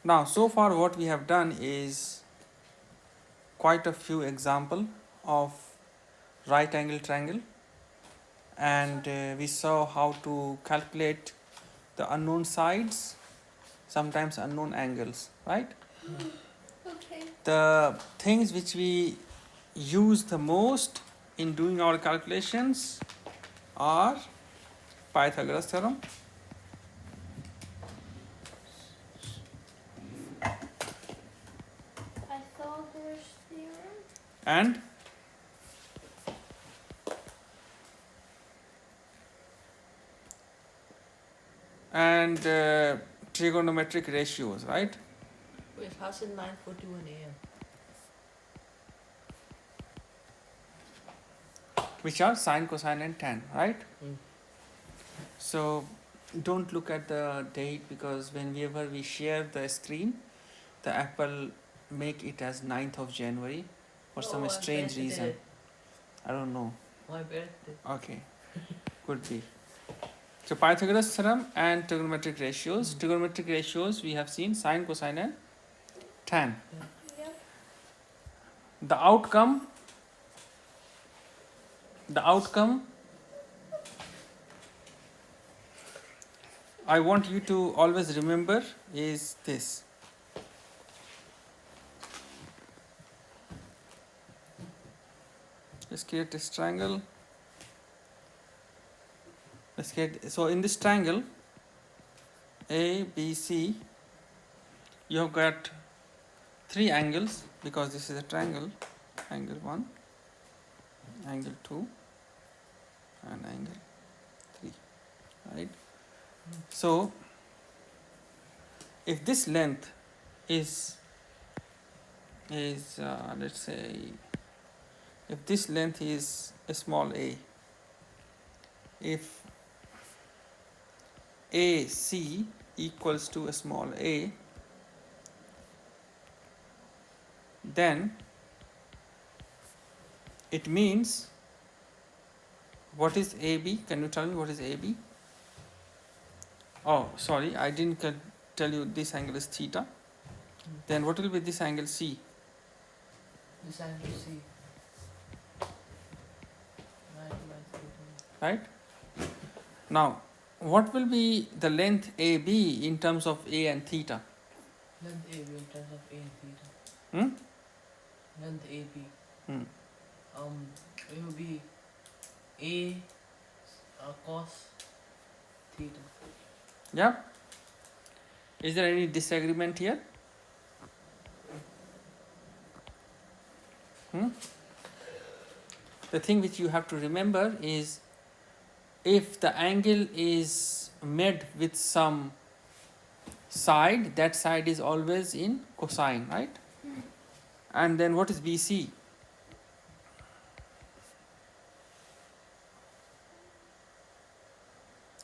Now, so far what we have done is quite a few example of right angle triangle, and we saw how to calculate the unknown sides, sometimes unknown angles, right? Okay. The things which we use the most in doing our calculations are Pythagoras theorem, Pythagoras theorem. and trigonometric ratios, right? Wait, how's it 9:41 a.m.? Which are sine, cosine, and tan, right? Mm. So don't look at the date, because whenever we share the screen, the Apple make it as 9th of January for some my strange birthday. reason. I don't know. My birthday. Okay, could be. So Pythagoras theorem and trigonometric ratios. Trigonometric ratios we have seen sine, cosine, and tan. Yep. The outcome I want you to always remember is this. Let's create this triangle. So in this triangle A, B, C, you have got three angles, because this is a triangle. Angle 1, angle 2, and angle 3, right? So if this length is let's say, if this length is a small a, if AC equals to a small a, then it means, what is AB? Can you tell me what is AB? Oh, sorry, I didn't tell you this angle is theta. Then what will be this angle C? This angle C. Right? Now, what will be the length AB in terms of A and theta? Length AB in terms of A and theta. Hmm? Length AB. Hmm. It will be A cos theta. Yeah? Is there any disagreement here? The thing which you have to remember is, if the angle is made with some side, that side is always in cosine, right? And then what is BC?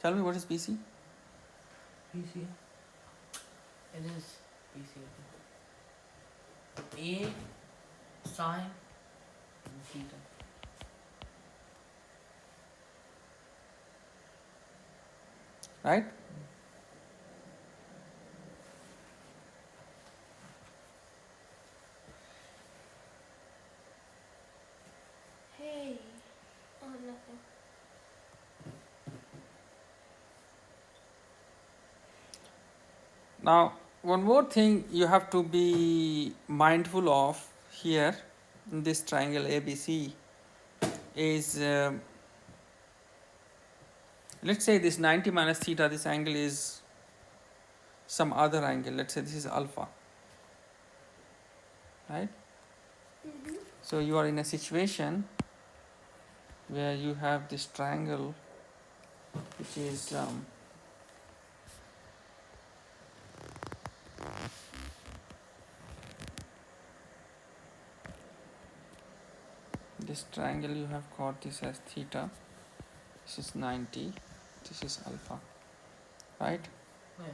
Tell me, what is BC? BC. It is BC. A sine theta. Right? Hey. Oh, nothing. Now, one more thing you have to be mindful of here in this triangle ABC is, let's say this 90 minus theta, this angle is some other angle. Let's say this is alpha, right? Mm-hmm. So you are in a situation where you have this triangle which is this triangle, you have got this as theta, this is 90, this is alpha, right? Yeah.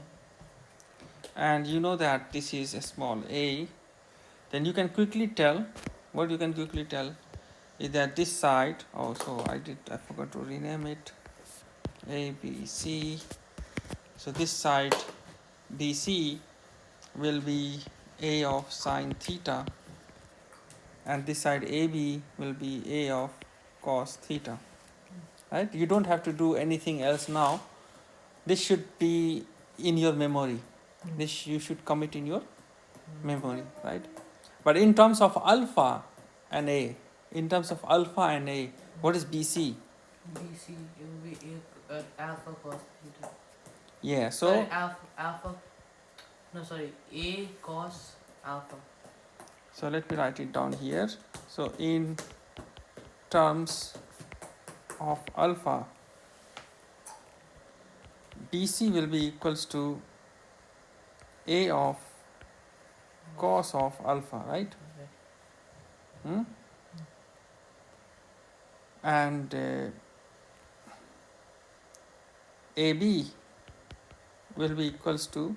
And you know that this is a small a, then you can quickly tell, what you can quickly tell is that this side, I forgot to rename it, A, B, C. So this side BC will be A of sine theta, and this side AB will be A of cos theta. Right? You don't have to do anything else now. This should be in your memory. This you should commit in your memory, right? But in terms of alpha and A, what is BC? BC, it will be alpha cos theta. Yeah, Sorry, so A cos alpha. so let me write it down here. So in terms of alpha, BC will be equals to A of cos of alpha, right? Okay. And AB will be equals to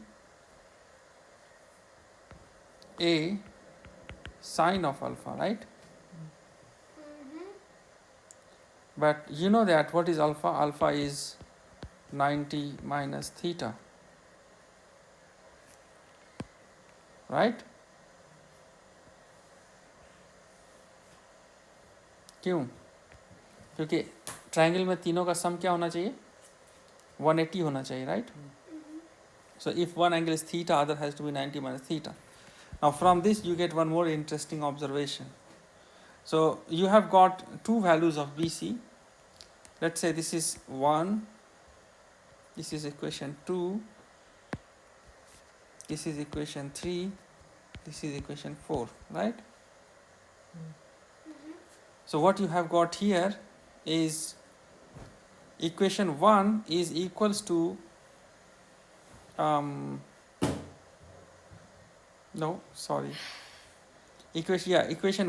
A sine of alpha, right? Mm-hmm. But you know that what is alpha? Alpha is 90 minus theta, right? क्यों? क्योंकि triangle में तीनों का सम क्या होना चाहिए? 180 होना चाहिए, right? So if one angle is theta, other has to be 90 minus theta. Now from this you get one more interesting observation. So you have got two values of BC. Let's say this is 1, this is equation 2, this is equation 3, this is equation 4, right? So what you have got here is equation 1 is equals to equation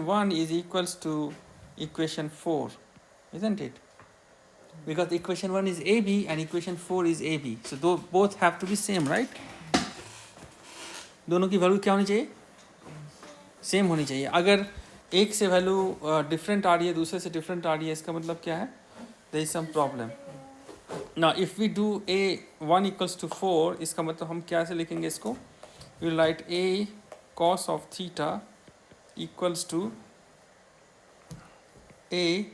1 is equals to equation 4, isn't it? Because equation 1 is AB and equation 4 is AB, so both have to be same, right? दोनों की value क्या होनी चाहिए? Same होनी चाहिए. अगर एक से वैल्यू डिफरेंट आ रही है, दूसरे से डिफरेंट आ रही है, इसका मतलब क्या है? There is some problem. Now if we do A1 equals to 4, इसका मतलब हम क्या से लिखेंगे इसको? We will write A cos of theta equals to A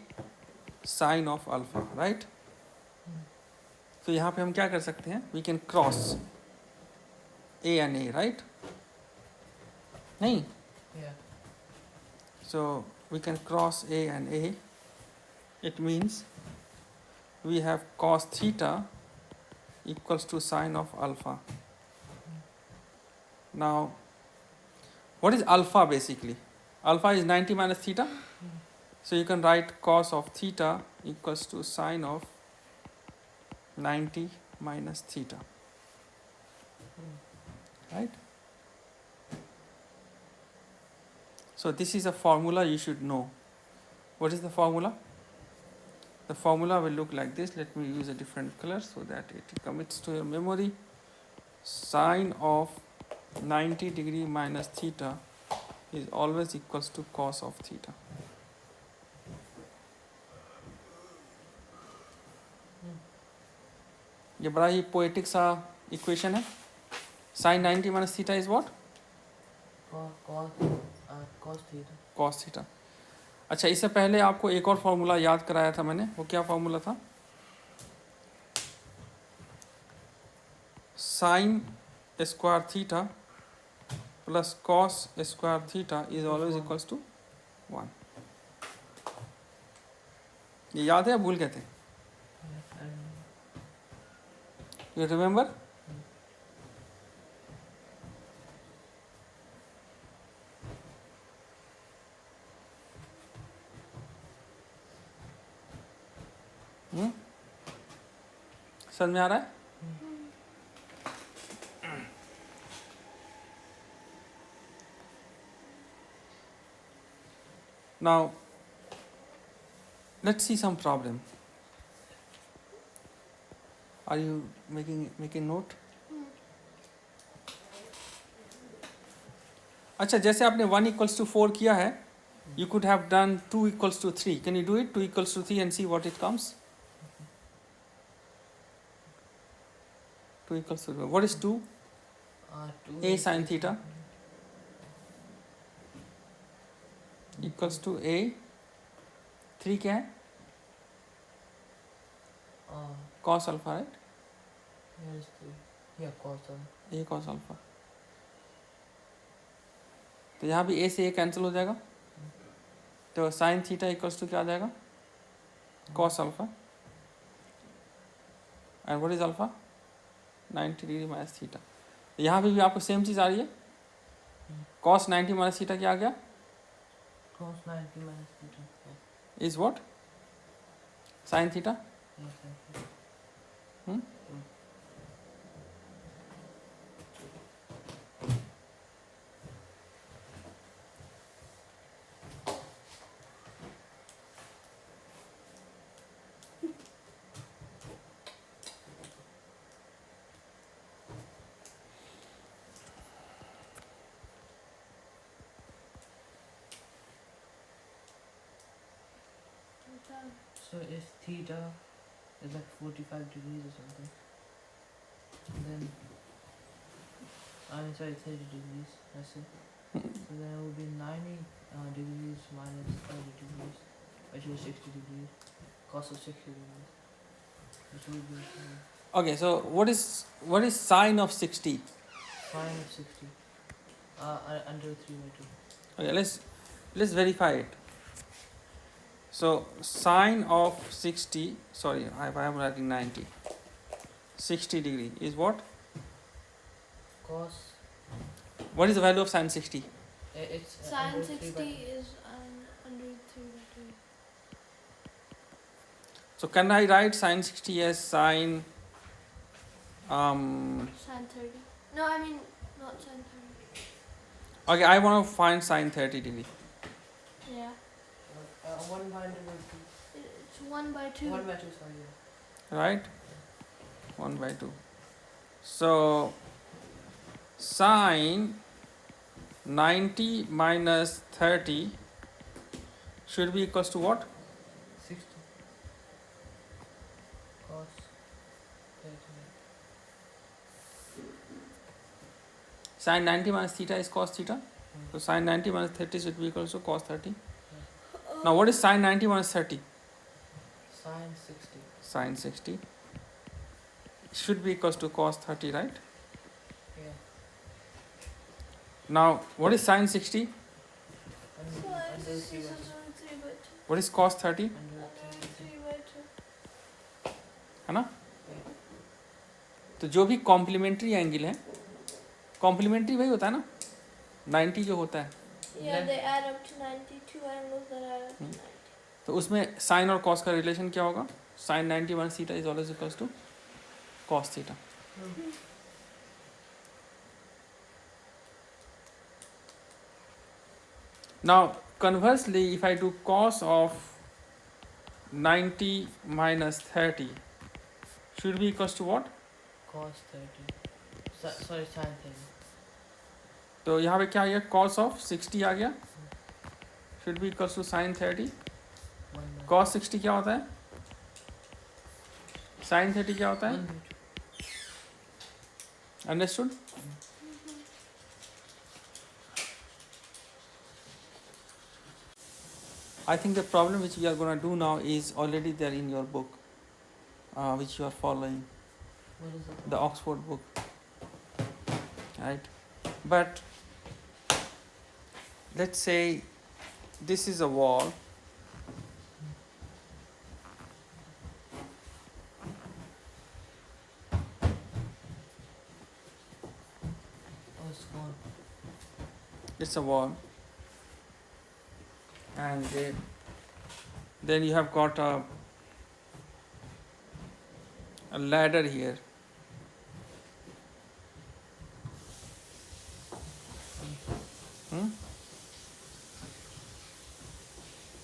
sin of alpha, right? तो यहाँ पे हम क्या कर सकते हैं? We can cross A and A, right? नहीं? Yeah. So we can cross A and A. It means we have cos theta equals to sine of alpha. Now, what is alpha basically? Alpha is 90 minus theta. So you can write cos of theta equals to sine of 90 minus theta. Right? So this is a formula you should know. What is the formula? The formula will look like this. Let me use a different color so that it commits to your memory. Sine of 90 degree minus theta is always equals to cos of theta. ये बड़ा ही poetic सा equation है. Sin 90 minus theta is what? Cos theta. Cos theta. अच्छा, इससे पहले आपको एक और फॉर्मूला याद कराया था मैंने. वो क्या फॉर्मूला था? Sin square theta plus cos square theta is always equals to 1. ये याद है या भूल गए थे? You remember? समझ में आ रहा है? Now, let's see some problem. Are you making note? अच्छा, जैसे आपने 1 equals to 4 किया है, you could have done 2 equals to 3. Can you do it? 2 equals to 3 and see what it comes? 2 equals to 3. What is 2? A sin theta equals to A 3 क्या है cos alpha, right? Here is 3. Yeah, cos alpha. A cos alpha. तो यहाँ भी A से A cancel हो जाएगा, तो sin theta equals to क्या आ जाएगा cos alpha. And what is alpha 90 degree minus theta. यहाँ पे भी आपको सेम चीज़ आ रही है. cos 90 माइनस थीटा क्या आ गया Cos 90 minus theta. Is what sin theta. Yeah, sin theta. Hmm? So if theta is like 45 degrees or something, then I mean sorry 30 degrees, that's it. So then it would be 90 degrees minus 30 degrees, which is 60 degrees, cos of 60 degrees, which would be Okay, so what is sine of 60? sine of 60 under 3/2. Okay, let's verify it. So sine of 60, sorry, I am writing 90. 60 degree is what? Cos What is the value of sine 60? it's Sin under 60 3/2. is under 3/2. So can I write sine 60 as sine Sin 30. No, I mean not sin 30. okay, I want to find sine 30 degree. Yeah. 1 by under 2. It's 1/2. 1/2, sorry. Yeah. Right? 1 by 2. So sine 90 minus 30 should be equals to what? 60. Cos 30. Sine 90 minus theta is cos theta. So sine 90 minus 30 should be equals to cos 30. Now what is sine 90 minus 30? Sine 60. Sine 60 should be equals to cos 30, right? Yeah. Now what is sine 60? Under, So under it's 3/2. 3/2. What is cos 30? Under Under 3/2. 3/2. है ना. तो जो भी complementary angle है, complementary वही होता है ना, 90 जो होता है, Yeah, they add up to 90. Two angles that add up to 90. तो उसमें साइन और कॉस का रिलेशन क्या होगा? Sine 90 minus theta is always equals to cos theta. Now conversely, if I do cos of 90 minus 30 should be equals to what? Cos 30. Sorry, sin 30. तो यहाँ पे क्या आ गया? cos of 60 आ गया, should be equals to sin 30. 1/2. cos 60 क्या होता है? sin 30 क्या होता है? 1/2. Understood? I think the problem which we are going to do now is already there in your book, which you are following, What is it? the Oxford book, right? But let's say this is a wall, Oh, it's gone. it's a wall, and then you have got a ladder here,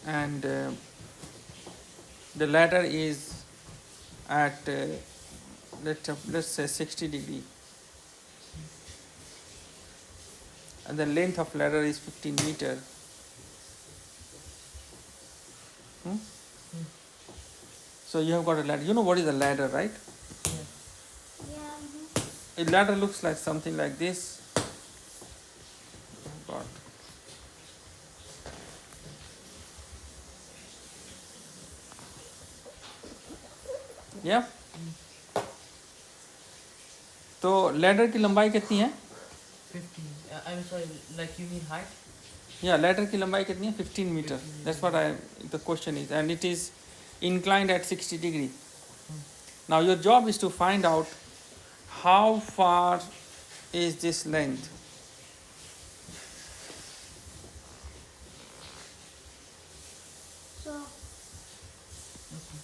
and the ladder is at let's say 60 degree, and the length of ladder is 15 meter. So you have got a ladder. You know what is a ladder, right? Yeah. Yeah. a ladder looks like something like this. Oh God. Yeah. तो ladder की लंबाई कितनी है? 15. I'm sorry, like you mean height? या ladder की लंबाई कितनी है? 15 metre. That's what the question is, and it is inclined at 60 degree. Now your job is to find out how far is this length. So, Okay.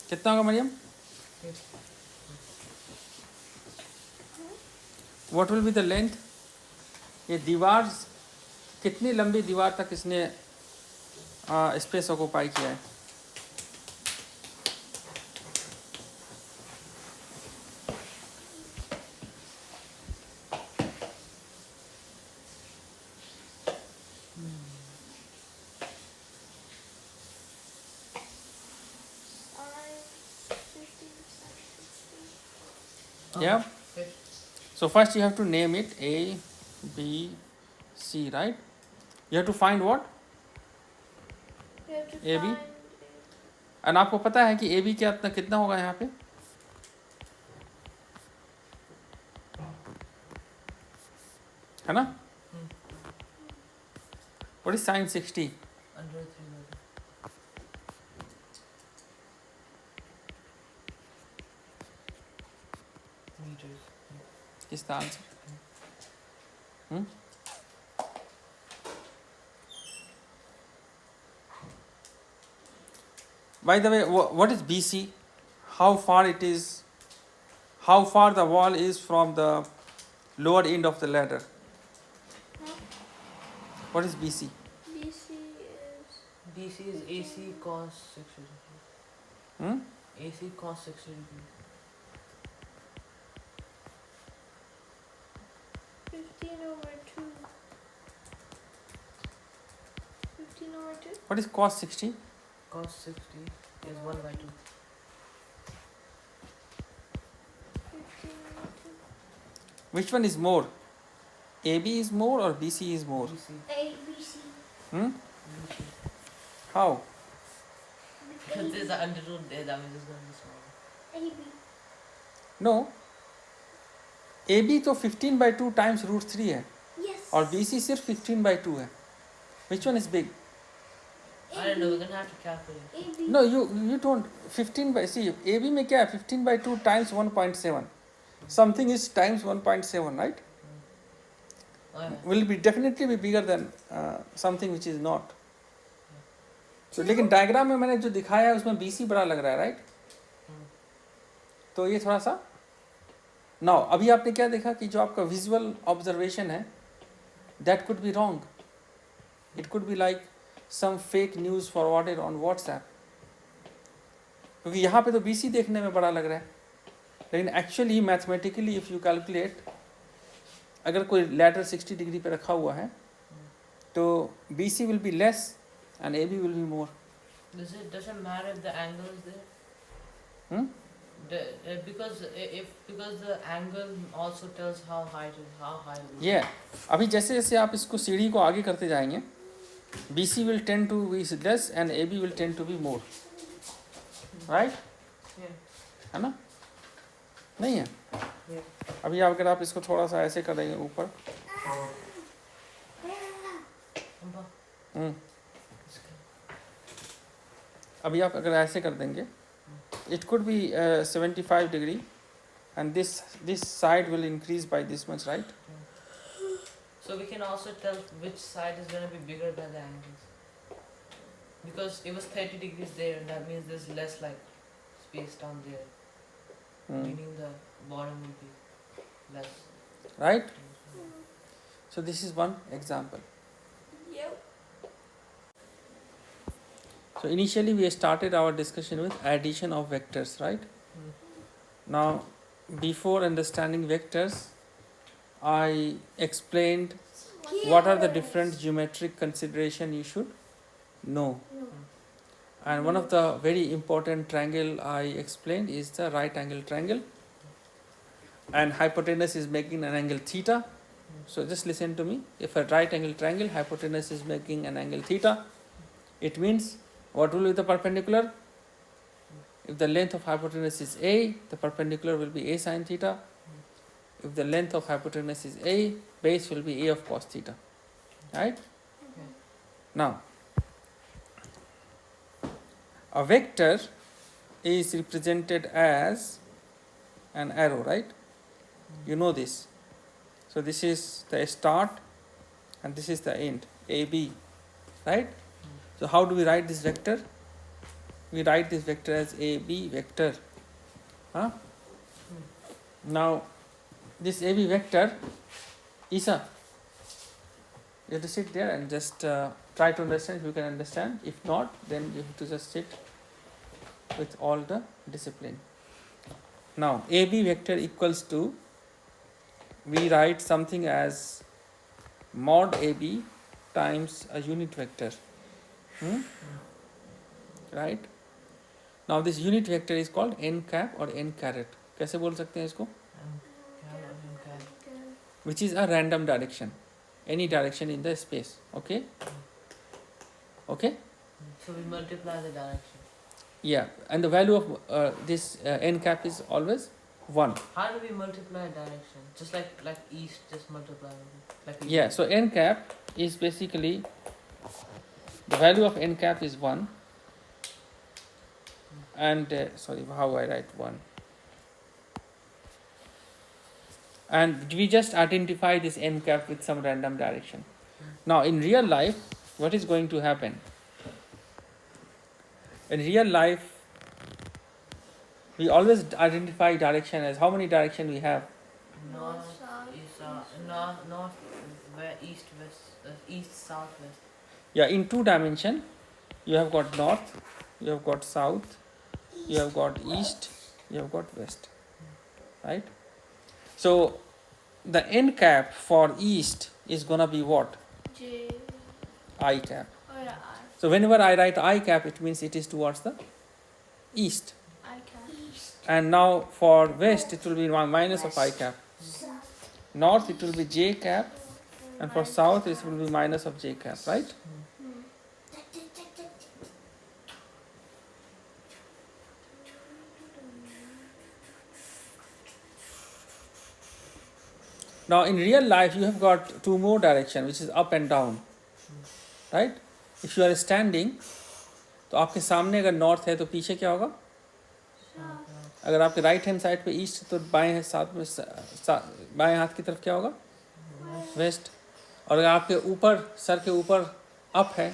कितना होगा Maryam? What will be the length? ये दीवार कितनी लंबी दीवार तक इसने space occupy किया है? I'm 15 seconds. Yeah. Okay. So first you have to name it A, B, C, right? You have to find what? You have to AB? find And आपको पता है कि AB क्या कितना होगा यहाँ पे? है ना? What is sin 60? Under 3 meter. Meters. Is the answer? Hmm? By the way, what is BC? How far it is? How far the wall is from the lower end of the ladder? Huh? What is BC? BC is BC is AC cos 60 degrees. Hmm? AC cos 60 degrees. 15/2. 15/2? What is cos 60? Cos 60 is 1/2. 15/2. Which one is more? AB is more or BC is more? BC. ABC. Hmm? BC. How? Because there's an under root there, that means it's going to be smaller. AB. No. AB तो 15/2 times √3 है Yes. और BC सिर्फ 15/2 है. Which one is big? I don't know, we're going to have to calculate. AB. No, you don't. 15 by see AB में क्या है? 15/2 times 1.7. Something is times 1.7, right? Oh, yeah. Will be definitely be bigger than something which is not. So लेकिन diagram में मैंने जो दिखाया है उसमें BC बड़ा लग रहा है, right? तो ये थोड़ा सा Now अभी आपने क्या देखा कि जो आपका विजुअल ऑब्जर्वेशन है that could be wrong. It could be like some fake news forwarded on WhatsApp. क्योंकि यहाँ पे तो BC देखने में बड़ा लग रहा है, लेकिन actually mathematically if you calculate, अगर कोई लैडर 60 डिग्री पे रखा हुआ है तो BC will be less and AB will be more. Doesn't matter if the angle is there? Hmm? Because the angle also tells how high it is. Yeah. अभी जैसे जैसे आप इसको सीढ़ी को आगे करते जाएंगे BC will tend to be less and AB will tend to be more. Right? Yeah. है ना? नहीं है? Yeah. अभी अगर आप इसको थोड़ा सा ऐसे कर देंगे ऊपर, अभी आप अगर ऐसे कर देंगे, it could be 75 degree and this side will increase by this much, right? So we can also tell which side is going to be bigger than the angles. Because it was 30 degrees there, and that means there's less like space down there. Meaning the bottom will be less. Right? So this is one example. Yep. So initially we started our discussion with addition of vectors, right? Now, before understanding vectors, I explained what are the different geometric consideration you should know. And one of the very important triangle I explained is the right angle triangle, and hypotenuse is making an angle theta. So just listen to me. If a right angle triangle, hypotenuse is making an angle theta, it means what will be the perpendicular? If the length of hypotenuse is a, the perpendicular will be a sine theta. If the length of hypotenuse is a, base will be a of cos theta. Right? Now, a vector is represented as an arrow, right? You know this. So this is the start and this is the end, AB, right? So how do we write this vector? We write this vector as AB vector. Huh? Now, this AB vector, Isa, you have to sit there and just try to understand if you can understand. If not, then you have to just sit with all the discipline. Now, AB vector equals to, we write something as mod AB times a unit vector. Right? Now, this unit vector is called n cap or n caret. कैसे बोल सकते हैं इसको? Which is a random direction, any direction in the space. Okay? Okay? So we multiply the direction. Yeah, and the value of this n cap is always 1. How do we multiply direction? Just like east, just multiply. Yeah, so n cap is basically, the value of n cap is 1. And sorry, how I write 1? And we just identify this n cap with some random direction. Now, in real life, what is going to happen? In real life, we always identify direction as how many direction we have? North, east, west, east, south, west. Yeah, in 2 dimension, you have got north, you have got south, you have got east, you have got west, right? So the n cap for east is gonna be what? J. I cap. Oh yeah, So whenever I write I cap, it means it is towards the east. I cap. And now for west, it will be minus of I cap. North, it will be J cap. And for south, it will be minus of J cap, right? Now in real life, you have got 2 more direction, which is up and down, right? If you are standing, तो आपके सामने अगर north है तो पीछे क्या होगा? अगर आपके राइट हैंड साइड पे ईस्ट तो बाएं साथ में बाएं हाथ की तरफ क्या होगा? वेस्ट. और अगर आपके ऊपर सर के ऊपर अप है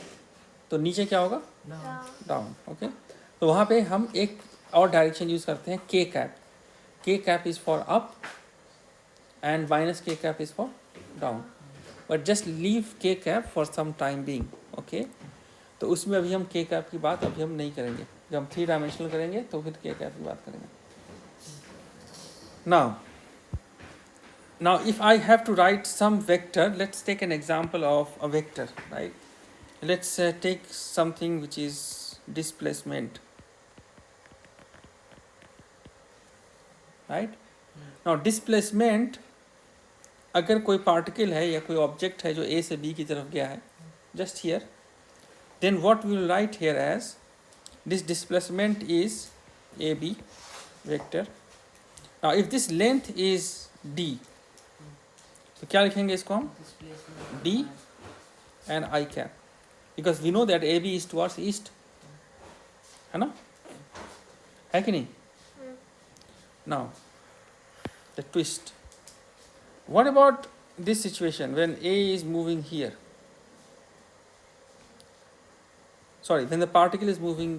तो नीचे क्या होगा? डाउन. ओके, तो वहाँ पे हम एक और डायरेक्शन यूज करते हैं के कैप. के cap is for up and minus k cap is for down, but just leave k cap for some time being. Okay, तो उसमें अभी हम k cap की बात अभी हम नहीं करेंगे. जब हम 3 dimensional करेंगे तो फिर k cap की बात करेंगे. Now if I have to write some vector, let's take an example of a vector, right? Let's take something which is displacement, right? Now displacement, अगर कोई पार्टिकल है या कोई ऑब्जेक्ट है जो ए से बी की तरफ गया है, just here, then what we will write here as this displacement is A B vector. Now if this length is D, तो क्या लिखेंगे इसको हम? D and I cap, because we know that A B is towards east, है ना? है कि नहीं? Now the twist. What about this situation when A is moving here? Sorry, when the particle is moving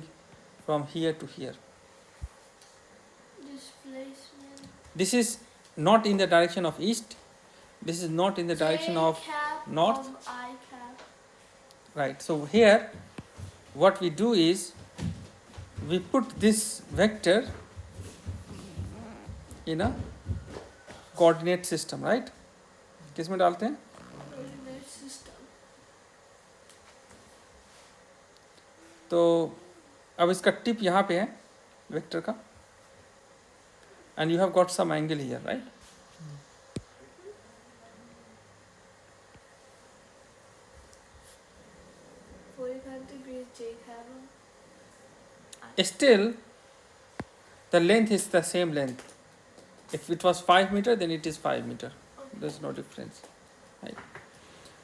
from here to here. Displacement. This is not in the direction of east. This is not in the direction of north. I cap. Right. So here, what we do is we put this vector in a coordinate system, right? किस में डालते हैं? Coordinate system. तो अब इसका tip यहाँ पे है वेक्टर का, and you have got some angle here, right? 45 degrees J capital. Still, the length is the same length. If it was 5 meter, then it is 5 meter. There's no difference. Right?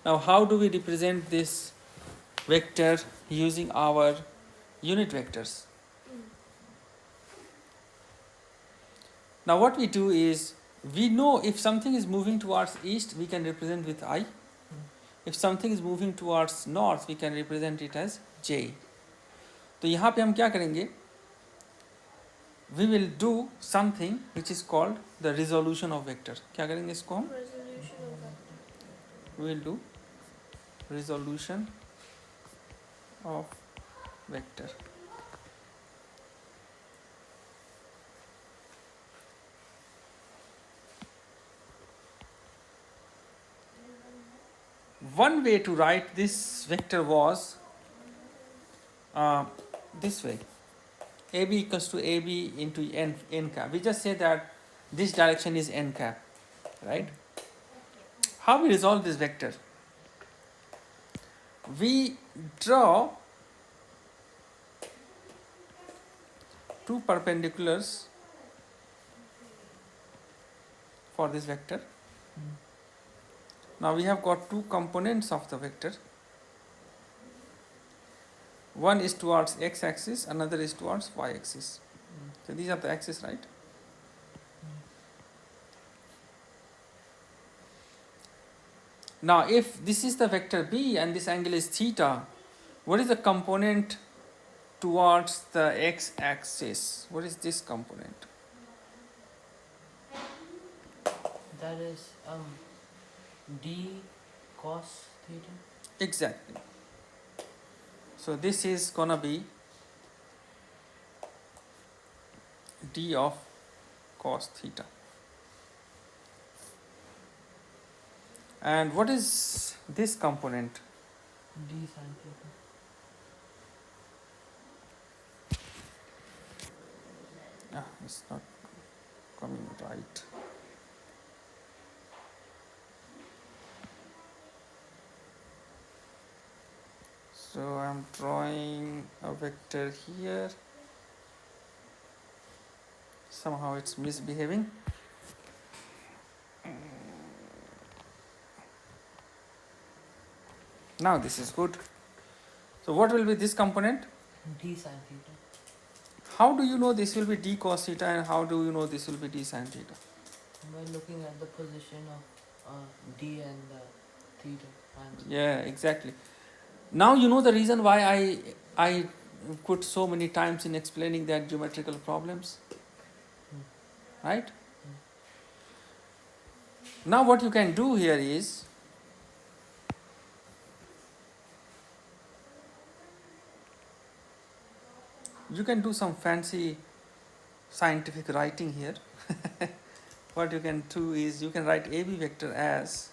Now, how do we represent this vector using our unit vectors? Now, what we do is, we know if something is moving towards east, we can represent with I. If something is moving towards north, we can represent it as J. तो यहाँ पे हम क्या करेंगे? We will do something which is called the resolution of vector. क्या करेंगे इसको हम? Resolution of vector. We will do resolution of vector. One way to write this vector was this way. AB equals to AB into n cap. We just say that this direction is n cap, right? How we resolve this vector? We draw two perpendiculars for this vector. Now we have got two components of the vector. One is towards x-axis, another is towards y-axis. So these are the axes, right? Now if this is the vector B and this angle is theta, what is the component towards the x-axis? What is this component? That is d cos theta. Exactly. So this is gonna be d of cos theta. And what is this component? D sin theta. It's not coming right. So I'm drawing a vector here. Somehow it's misbehaving. Now this is good. So what will be this component? D sin theta. How do you know this will be d cos theta and how do you know this will be d sin theta? By looking at the position of d and the theta angle. Yeah, exactly. Now you know the reason why I put so many times in explaining that geometrical problems, right? Now what you can do here is, you can do some fancy scientific writing here. What you can do is, you can write AB vector as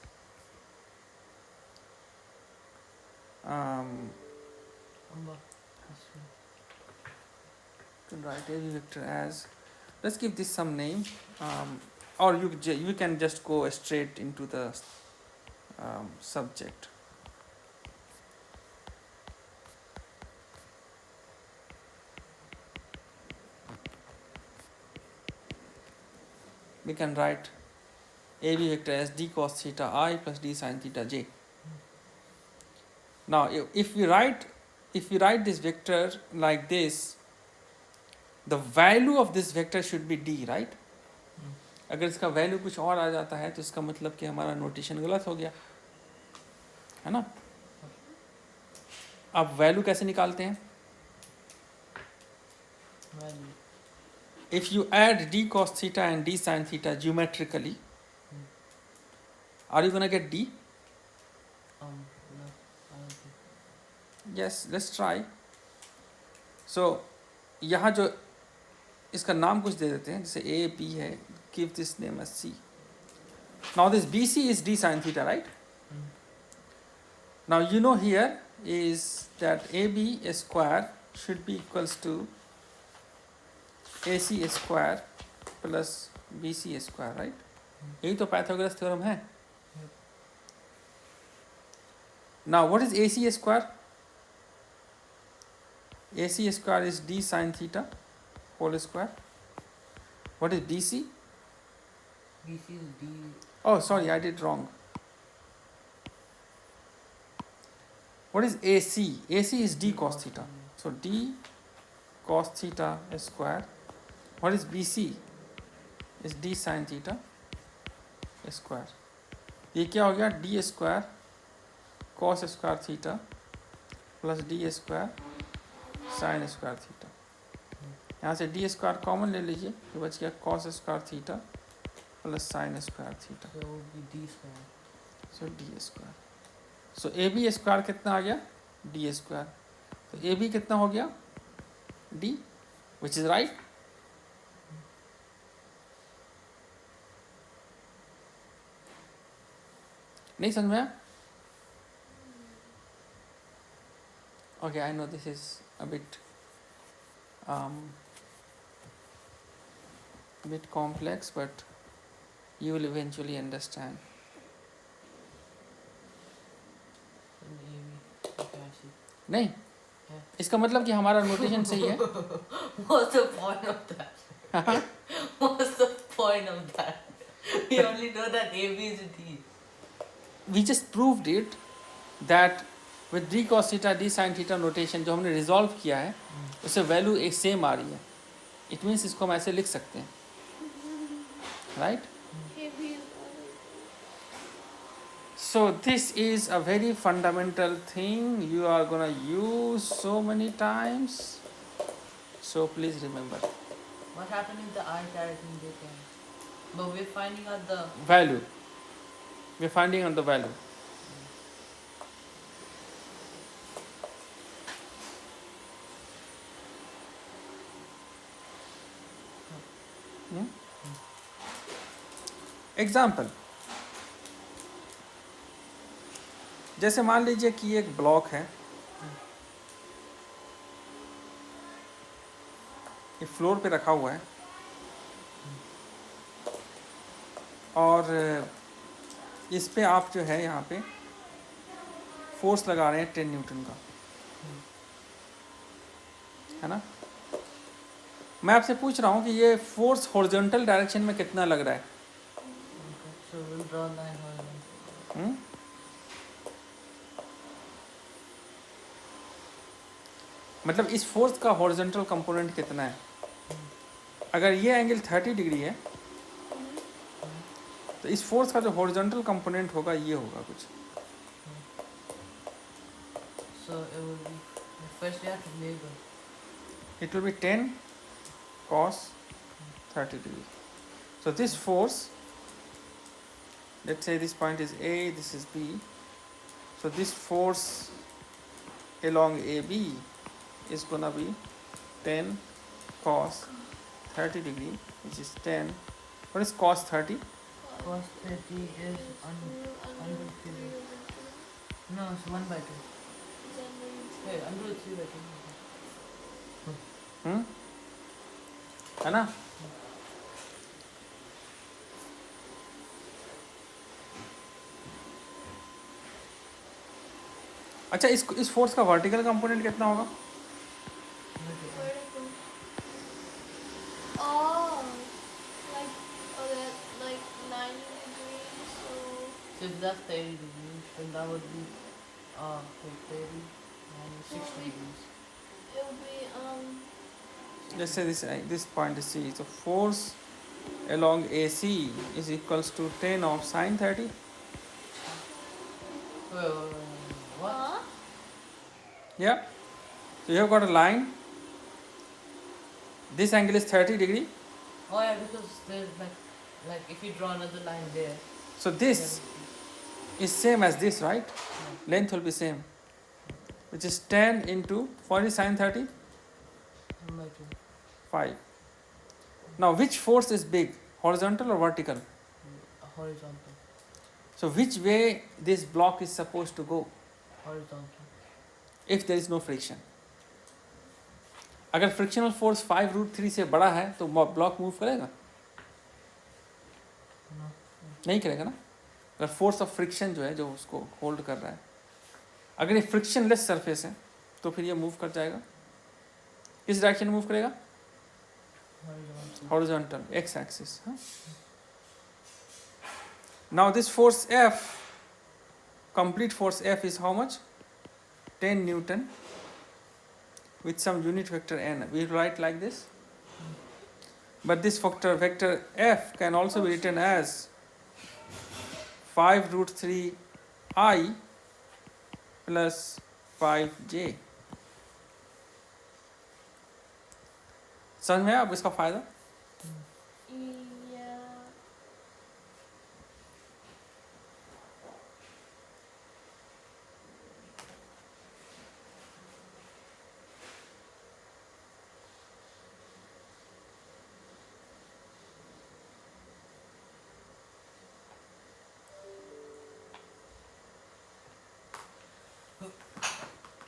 you can write AB vector as, let's give this some name, or you can just go straight into the subject. We can write AB vector as d cos theta I plus d sin theta j. Now if we write this vector like this, the value of this vector should be d, right? अगर इसका value कुछ और आ जाता है तो इसका मतलब कि हमारा नोटेशन गलत हो गया, है ना? अब वैल्यू कैसे निकालते हैं? If you add d cos theta and d sin theta geometrically, are you gonna get d? No, I don't think. Yes, let's try. सो यहाँ जो इसका नाम कुछ दे देते हैं, जैसे ए बी है, give this name as C. Now this B C is D sine theta, right? Now you know here is that AB square should be equals to AC square plus BC square, right? यही तो Pythagoras theorem है. Now what is AC square? AC square is D sin theta whole square. What is BC? BC is D. Oh, sorry, I did wrong. What is AC? AC is D cos theta. So D cos theta square. What is BC? Is D sin theta square. ये क्या हो गया? D square cos square theta plus D square sin square theta. यहाँ से D square common ले लीजिए, तो बच गया cos square theta plus sin square theta. So it would be D square. So D square. So AB square कितना आ गया? D square. तो AB कितना हो गया? D, which is right. नहीं समझ में आया? Okay, I know this is a bit complex, but you will eventually understand. And AB. Okay, I see. नहीं, इसका मतलब कि हमारा नोटेशन सही है. What's the point of that? What's the point of that? We only know that AB is a D. We just proved it that with d cos theta d sin theta notation जो हमने resolve किया है, उससे value एक same आ रही है. It means इसको हम ऐसे लिख सकते हैं, right? So this is a very fundamental thing you are gonna use so many times. So please remember. What happened if the I carries in J carry? But we're finding out the Value. We're finding out the value. Example, जैसे मान लीजिए कि एक block है, ये floor पे रखा हुआ है और इस पे आप जो है यहाँ पे फोर्स लगा रहे हैं 10 न्यूटन का, है ना? मैं आपसे पूछ रहा हूँ कि ये फोर्स हॉरिजॉन्टल डायरेक्शन में कितना लग रहा है? so we'll draw a line horizontal. मतलब इस फोर्स का हॉरिजॉन्टल कंपोनेंट कितना है? अगर ये एंगल 30 डिग्री है तो इस फोर्स का जो हॉरिजॉन्टल कंपोनेंट होगा ये होगा कुछ. So it will be first we have to label. It will be 10 cos 30 degree. So this force, let's say this point is A, this is B. So this force along AB is gonna be 10 cos 30 degree, which is 10. What is cos 30? Cos 30 is under 3. No, it's 1 by 2. Hey, under 3 by 2. है ना? अच्छा, इस force का vertical component कितना होगा? So if that's 30 degrees, then that would be like 30 minus 60 degrees. It will be Let's say this point is C. So force along AC is equals to 10 of sin 30. What? Yeah. So you have got a line. This angle is 30 degree. Oh yeah, because there's like if you draw another line there. So this is same as this, right? Length will be same, which is 10 into 40 sin 30. 2. 5. Now which force is big, horizontal or vertical? Horizontal. So which way this block is supposed to go Horizontal. if there is no friction? अगर frictional force 5√3 से बड़ा है तो block move करेगा? No. नहीं करेगा ना. अगर फोर्स ऑफ फ्रिक्शन जो है जो उसको होल्ड कर रहा है, अगर ये फ्रिक्शनलेस सरफेस है तो फिर ये मूव कर जाएगा. किस डायरेक्शन में मूव करेगा? Horizontal. Horizontal, x axis. Now this force F, complete force F is how much? 10 Newton with some unit vector n. We write like this. But this vector F can also be written as 5√3 I plus 5j. समझ में आया अब इसका फायदा? Yeah.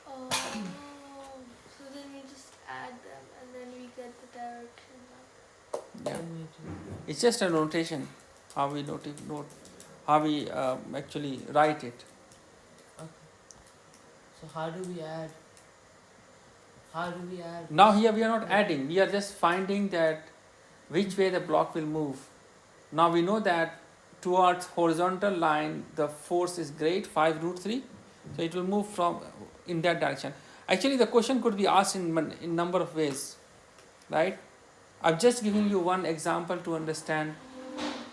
Oh, so then we just add them and then we get the direction now. Yeah. Then we do- It's just a notation, how we how we actually write it. Okay. So how do we add? How do we add? Now here we are not adding, we are just finding that which way the block will move. Now we know that towards horizontal line the force is great, 5√3, so it will move from in that direction. Actually the question could be asked in number of ways, right? I've just given you one example to understand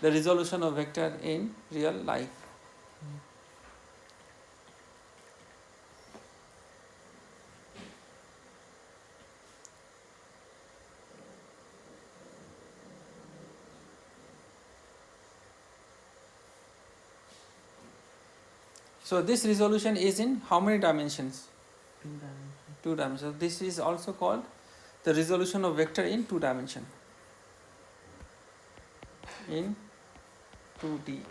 the resolution of vector in real life. So this resolution is in how many dimensions? 2 dimensions. 2 dimensions. This is also called the resolution of vector in 2 dimension. In 2D.